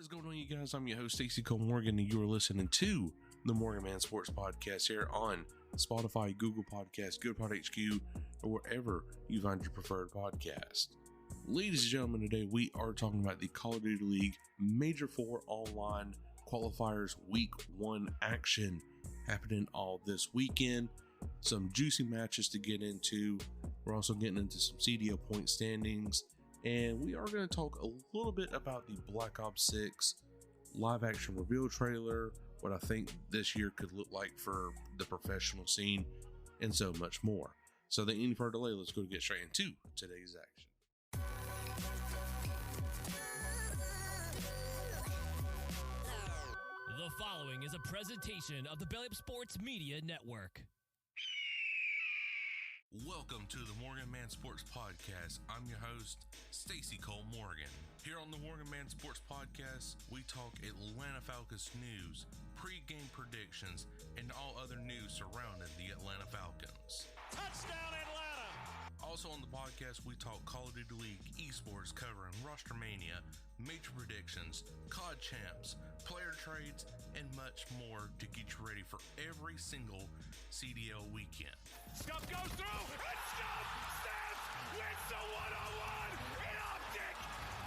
What is going on, you guys? I'm your host, Stacey Cole Morgan, and you are listening to the Morgan Man Sports Podcast here on Spotify, Google Podcasts, GoodPod HQ, or wherever you find your preferred podcast. Ladies and gentlemen, today we are talking about the Call of Duty League Major 4 Online Qualifiers Week 1 action happening all this weekend. Some juicy matches to get into. We're also getting into some CDL point standings. And we are going to talk a little bit about the Black Ops 6 live action reveal trailer, what I think this year could look like for the professional scene, and so much more. So without any further delay, let's go get straight into today's action. The following is a presentation of the Belly Up Sports Media Network. Welcome to the Morgan Man Sports Podcast. I'm your host, Stacey Cole Morgan. Here on the Morgan Man Sports Podcast, we talk Atlanta Falcons news, pre-game predictions, and all other news surrounding the Atlanta Falcons. Touchdown, Atlanta! Also on the podcast, we talk Call of Duty League, esports covering Roster Mania, major predictions, COD champs, player trades, and much more to get you ready for every single CDL weekend. Scuff goes through, and Scuff stands, wins the one-on-one in optic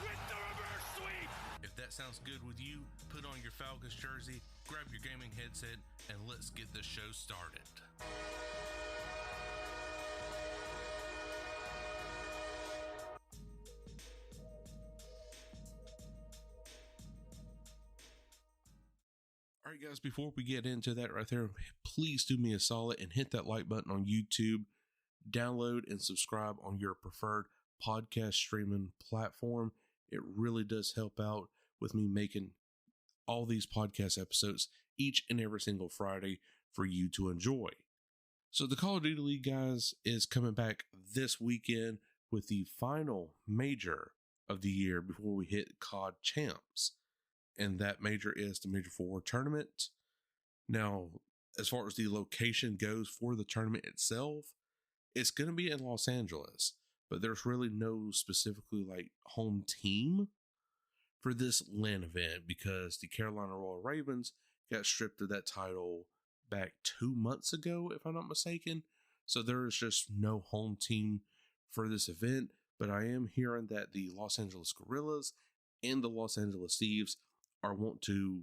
with the reverse sweep. If that sounds good with you, put on your Falcons jersey, grab your gaming headset, and let's get this show started. All right, guys, before we get into that right there, please do me a solid and hit that like button on YouTube, download and subscribe on your preferred podcast streaming platform. It really does help out with me making all these podcast episodes each and every single Friday for you to enjoy. So the Call of Duty League, guys, is coming back this weekend with the final major of the year before we hit COD champs. And that major is the Major 4 tournament. Now, as far as the location goes for the tournament itself, it's going to be in Los Angeles, but there's really no specifically like home team for this LAN event because the Carolina Royal Ravens got stripped of that title back 2 months ago, if I'm not mistaken. So there is just no home team for this event, but I am hearing that the Los Angeles Guerrillas and the Los Angeles Thieves are want to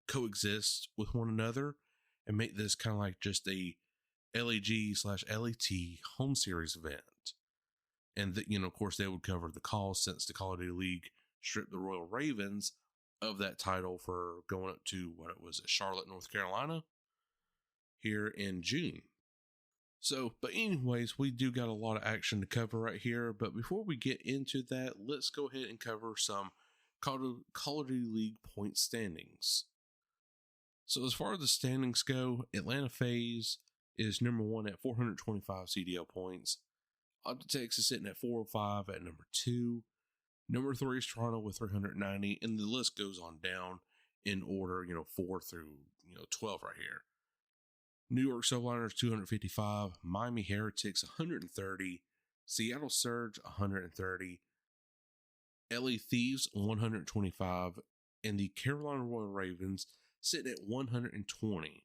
coexist with one another and make this kind of like just a LAG/LAT home series event. And that, of course, they would cover the cost since the Call of Duty League stripped the Royal Ravens of that title for going up to Charlotte, North Carolina here in June. So, but anyways, we do got a lot of action to cover right here. But before we get into that, let's go ahead and cover some Call of Duty League point standings. So as far as the standings go, Atlanta FaZe is number 1 at 425 CDL points. Optic Texas sitting at 405 at number 2. Number 3 is Toronto with 390, and the list goes on down in order, 4 through 12 right here. New York Subliners 255, Miami Heretics 130, Seattle Surge 130. LA Thieves 125, and the Carolina Royal Ravens sitting at 120.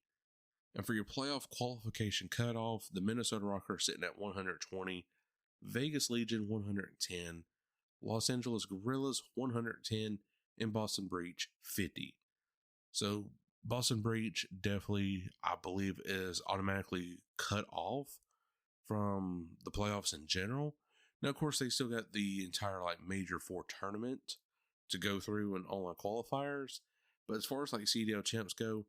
And for your playoff qualification cutoff, the Minnesota Rockers sitting at 120, Vegas Legion 110, Los Angeles Guerrillas 110, and Boston Breach 50. So Boston Breach definitely, I believe, is automatically cut off from the playoffs in general. Now, of course, they still got the entire Major 4 tournament to go through and online qualifiers. But as far as CDL champs go,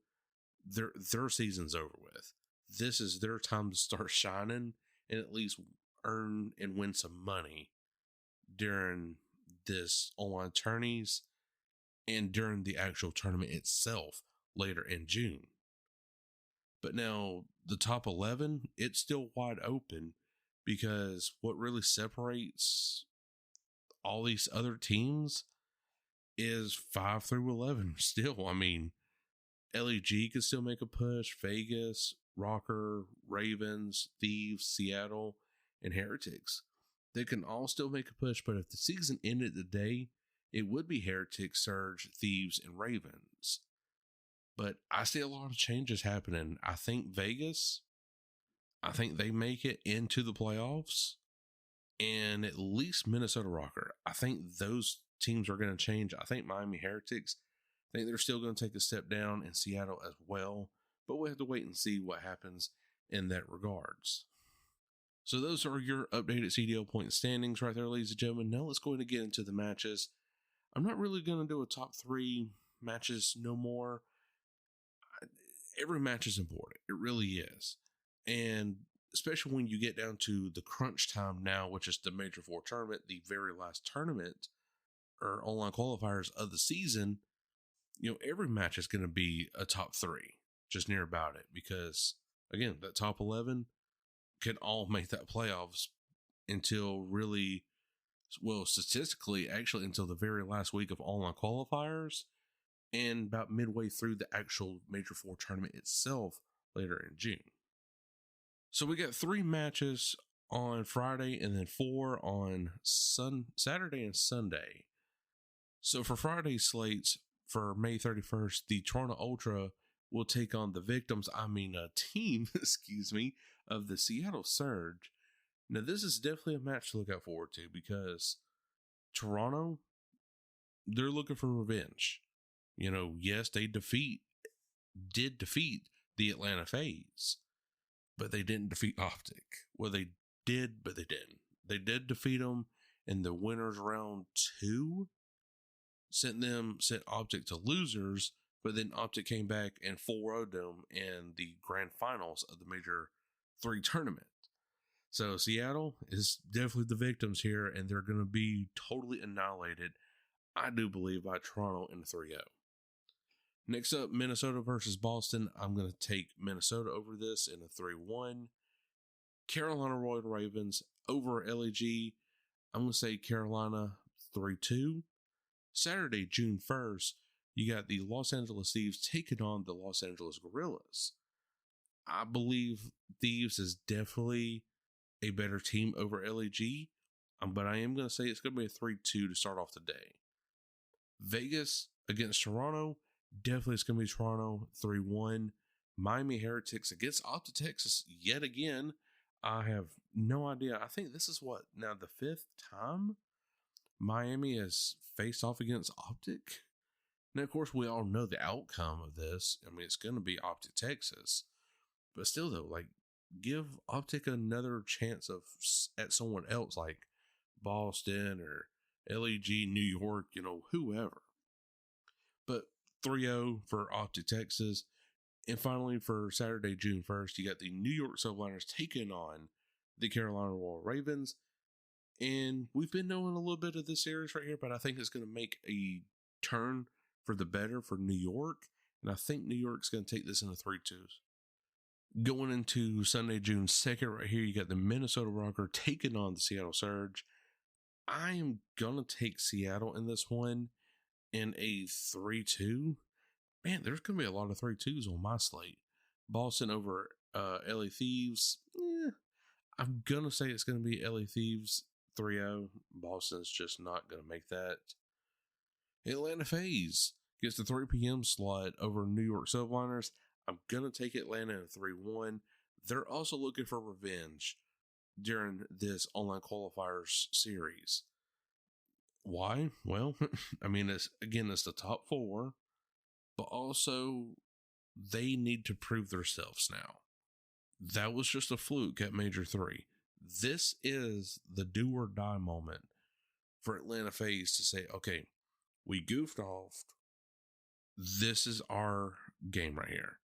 their season's over with. This is their time to start shining and at least earn and win some money during this online tourneys and during the actual tournament itself later in June. But now the top 11, it's still wide open. Because what really separates all these other teams is 5 through 11. Still, I mean, LEG can still make a push. Vegas, Rocker, Ravens, Thieves, Seattle, and Heretics. They can all still make a push. But if the season ended today it would be Heretic, Surge, Thieves, and Ravens. But I see a lot of changes happening. I think Vegas, I think they make it into the playoffs, and at least Minnesota Rocker. I think those teams are going to change. I think Miami Heretics, I think they're still going to take a step down, in Seattle as well. But we'll have to wait and see what happens in that regards. So those are your updated CDL point standings right there, ladies and gentlemen. Now let's go ahead and get into the matches. I'm not really going to do a top 3 matches no more. Every match is important. It really is. And especially when you get down to the crunch time now, which is the Major 4 tournament, the very last tournament or online qualifiers of the season, every match is going to be a top 3, just near about it. Because, again, that top 11 can all make that playoffs until really, well, statistically, actually, until the very last week of online qualifiers and about midway through the actual Major 4 tournament itself later in June. So we got 3 matches on Friday and then 4 on Saturday and Sunday. So for Friday's slates, for May 31st, the Toronto Ultra will take on the team, of the Seattle Surge. Now, this is definitely a match to look out forward to because Toronto, they're looking for revenge. Yes, they did defeat the Atlanta FaZe, but they didn't defeat Optic. Well, they did, but they didn't. They did defeat them in the winners round 2, sent Optic to losers, but then Optic came back and 4-0'd them in the grand finals of the Major 3 tournament. So Seattle is definitely the victims here, and they're going to be totally annihilated, I do believe, by Toronto in the 3-0. Next up, Minnesota versus Boston. I'm going to take Minnesota over this in a 3-1. Carolina Royal Ravens over LAG. I'm going to say Carolina 3-2. Saturday, June 1st, you got the Los Angeles Thieves taking on the Los Angeles Guerrillas. I believe Thieves is definitely a better team over LAG, but I am going to say it's going to be a 3-2 to start off the day. Vegas against Toronto, definitely it's going to be Toronto 3-1. Miami Heretics against Optic Texas yet again. I have no idea. I think this is now the 5th time Miami has faced off against Optic. Now, of course, we all know the outcome of this. It's going to be Optic Texas. But still, though, give Optic another chance at someone else, like Boston or LAG, New York, whoever. But 3-0 for Optic Texas. And finally, for Saturday, June 1st, you got the New York Subliners taking on the Carolina Royal Ravens. And we've been knowing a little bit of this series right here, but I think it's going to make a turn for the better for New York. And I think New York's going to take this in a 3-2. Going into Sunday, June 2nd, right here, you got the Minnesota Rocker taking on the Seattle Surge. I am going to take Seattle in this one in a 3-2. Man, there's going to be a lot of 3-2s on my slate. Boston over LA Thieves. I'm going to say it's going to be LA Thieves 3-0. Boston's just not going to make that. Atlanta FaZe gets the 3 p.m. slot over New York Subliners. I'm going to take Atlanta in a 3-1. They're also looking for revenge during this online qualifiers series. Why? Well, it's the top 4, but also they need to prove themselves now. That was just a fluke at Major 3. This is the do or die moment for Atlanta FaZe to say, okay, we goofed off. This is our game right here.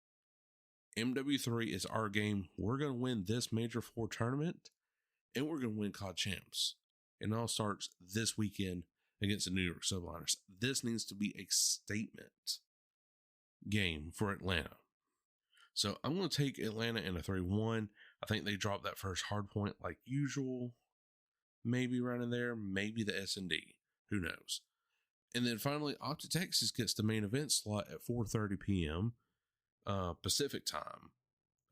MW3 is our game. We're going to win this Major 4 tournament, and we're going to win COD Champs. It all starts this weekend against the New York Subliners. This needs to be a statement game for Atlanta. So I'm going to take Atlanta in a 3-1. I think they drop that first hard point like usual. Maybe right in there. Maybe the S&D. Who knows? And then finally, Optic Texas gets the main event slot at 4:30 p.m. Pacific time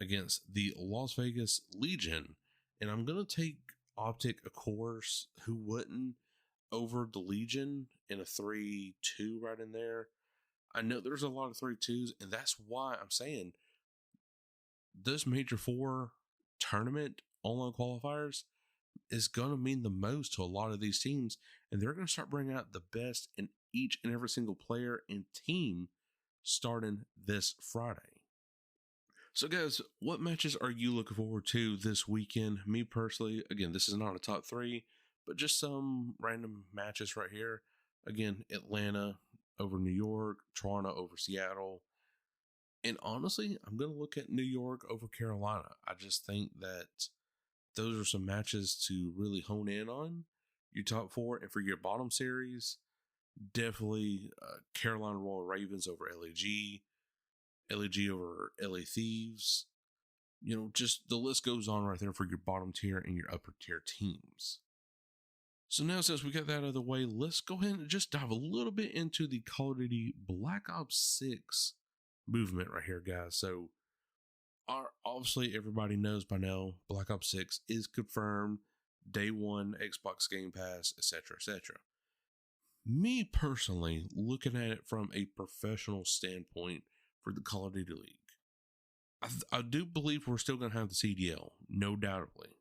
against the Las Vegas Legion. And I'm going to take Optic, of course. Who wouldn't? over the Legion in a 3-2 right in there. I know there's a lot of 3-2s, and that's why I'm saying this Major 4 tournament, online qualifiers, is going to mean the most to a lot of these teams, and they're going to start bringing out the best in each and every single player and team starting this Friday. So guys, what matches are you looking forward to this weekend? Me personally, again, this is not a top 3, but just some random matches right here. Again, Atlanta over New York, Toronto over Seattle. And honestly, I'm going to look at New York over Carolina. I just think that those are some matches to really hone in on your top 4. And for your bottom series, definitely Carolina Royal Ravens over LAG over LA Thieves. You know, just the list goes on right there for your bottom tier and your upper tier teams. So now, since we got that out of the way, let's go ahead and just dive a little bit into the Call of Duty Black Ops 6 movement right here, guys. So obviously everybody knows by now Black Ops 6 is confirmed, day 1, Xbox Game Pass, etc., etc. Me personally, looking at it from a professional standpoint for the Call of Duty League, I do believe we're still going to have the CDL, no doubtedly.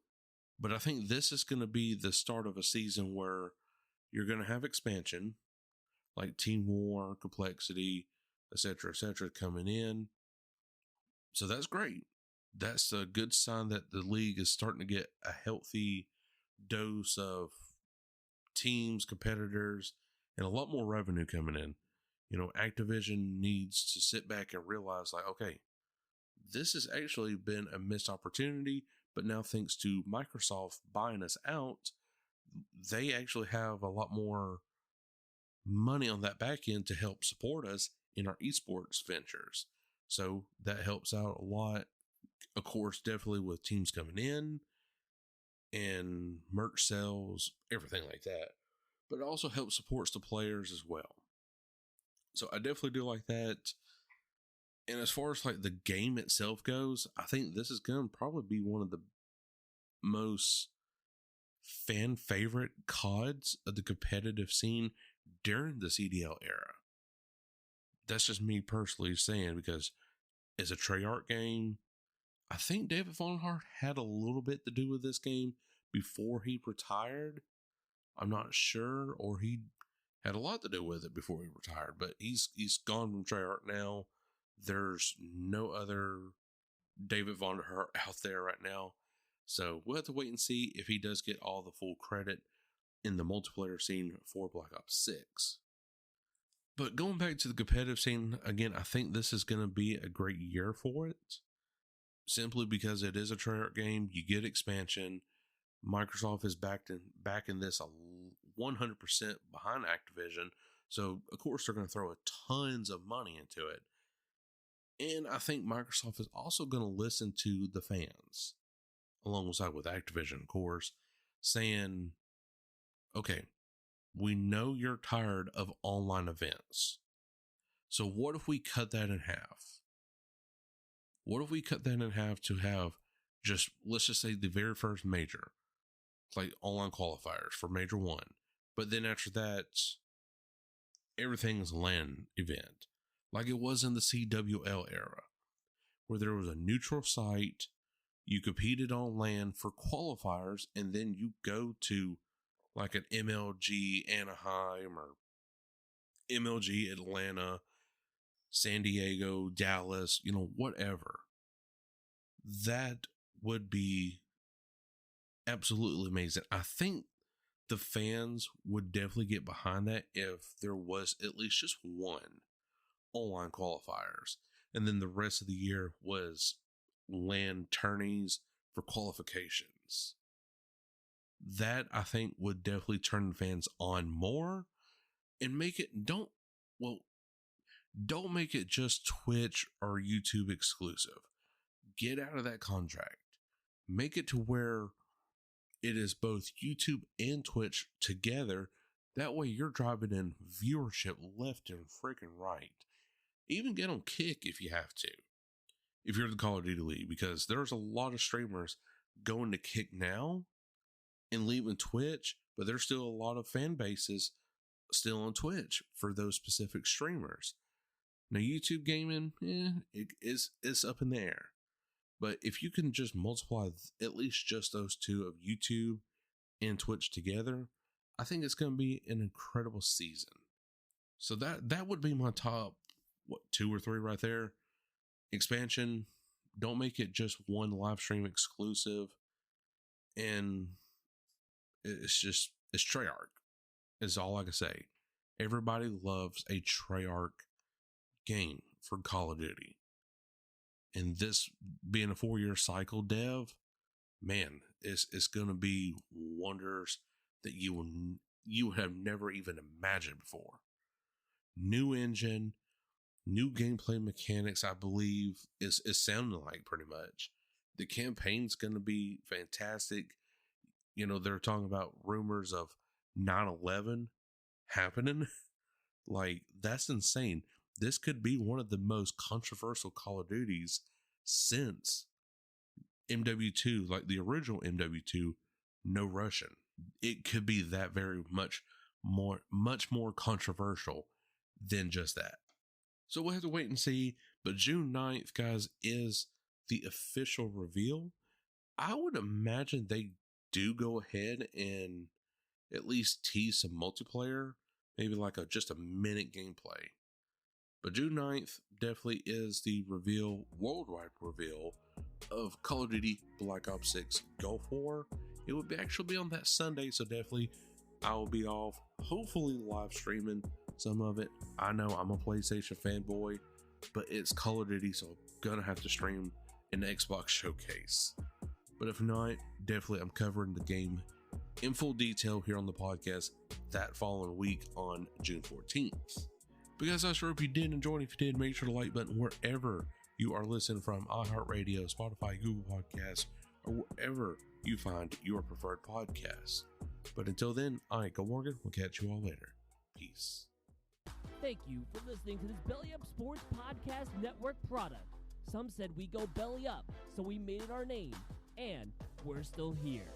But I think this is going to be the start of a season where you're going to have expansion, like Team War, Complexity, etc., coming in. So that's great. That's a good sign that the league is starting to get a healthy dose of teams, competitors, and a lot more revenue coming in. You know, Activision needs to sit back and realize, like, okay, this has actually been a missed opportunity, but now thanks to Microsoft buying us out, they actually have a lot more money on that back end to help support us in our esports ventures. So that helps out a lot. Of course, definitely with teams coming in and merch sales, everything like that. But it also helps supports the players as well. So I definitely do like that. And as far as like the game itself goes, I think this is going to probably be one of the most fan favorite CODs of the competitive scene during the CDL era. That's just me personally saying, because it's a Treyarch game. I think David Vonhart had a little bit to do with this game before he retired. I'm not sure, or he had a lot to do with it before he retired, but he's gone from Treyarch now. There's no other David Vonhart out there right now. So we'll have to wait and see if he does get all the full credit in the multiplayer scene for Black Ops 6. But going back to the competitive scene, again, I think this is going to be a great year for it. Simply because it is a Treyarch game, you get expansion. Microsoft is backing this 100% behind Activision. So, of course, they're going to throw tons of money into it. And I think Microsoft is also going to listen to the fans, alongside with Activision, of course, saying, okay, we know you're tired of online events. So what if we cut that in half? What if we cut that in half to have just, let's just say the very first major, like online qualifiers for Major 1. But then after that, everything is a LAN event, like it was in the CWL era, where there was a neutral site, you competed on LAN for qualifiers, and then you go to like an MLG Anaheim or MLG Atlanta, San Diego, Dallas, whatever. That would be absolutely amazing. I think the fans would definitely get behind that if there was at least just one online qualifiers, and then the rest of the year was LAN tourneys for qualifications. That, I think, would definitely turn the fans on more and make it, don't make it just Twitch or YouTube exclusive. Get out of that contract. Make it to where it is both YouTube and Twitch together. That way you're driving in viewership left and freaking right. Even get on Kick if you have to, if you're the Call of Duty League, because there's a lot of streamers going to Kick now and leaving Twitch but there's still a lot of fan bases still on Twitch for those specific streamers. Now, YouTube gaming, it's up in the air. But if you can just multiply at least just those two of YouTube and Twitch together, I think it's going to be an incredible season. So that would be my top, 2 or 3 right there. Expansion, don't make it just one live stream exclusive. And it's Treyarch, is all I can say. Everybody loves a Treyarch game for Call of Duty. And this being a 4-year cycle dev, man, it's going to be wonders that you have never even imagined before. New engine, new gameplay mechanics, I believe, is sounding like pretty much. The campaign's going to be fantastic. You know, they're talking about rumors of 9/11 happening. Like, that's insane. This could be one of the most controversial Call of Duties since MW2, like the original MW2, No Russian. It could be that very much more controversial than just that. So we'll have to wait and see. But June 9th, guys, is the official reveal. I would imagine they do go ahead and at least tease some multiplayer, maybe like just a minute gameplay. But June 9th definitely is the reveal, worldwide reveal of Call of Duty Black Ops 6 Gulf War. It would actually be on that Sunday, so definitely I will be off, hopefully live streaming some of it. I know I'm a PlayStation fanboy, but it's Call of Duty, so I'm gonna have to stream an Xbox showcase. But if not, definitely I'm covering the game in full detail here on the podcast that following week on June 14th. But guys, I sure hope you did enjoy. If you did, make sure to like button wherever you are listening from, iHeartRadio, Spotify, Google Podcasts, or wherever you find your preferred podcasts. But until then, I ain't Go Morgan. We'll catch you all later. Peace. Thank you for listening to this Belly Up Sports Podcast Network product. Some said we go belly up, so we made it our name, and we're still here.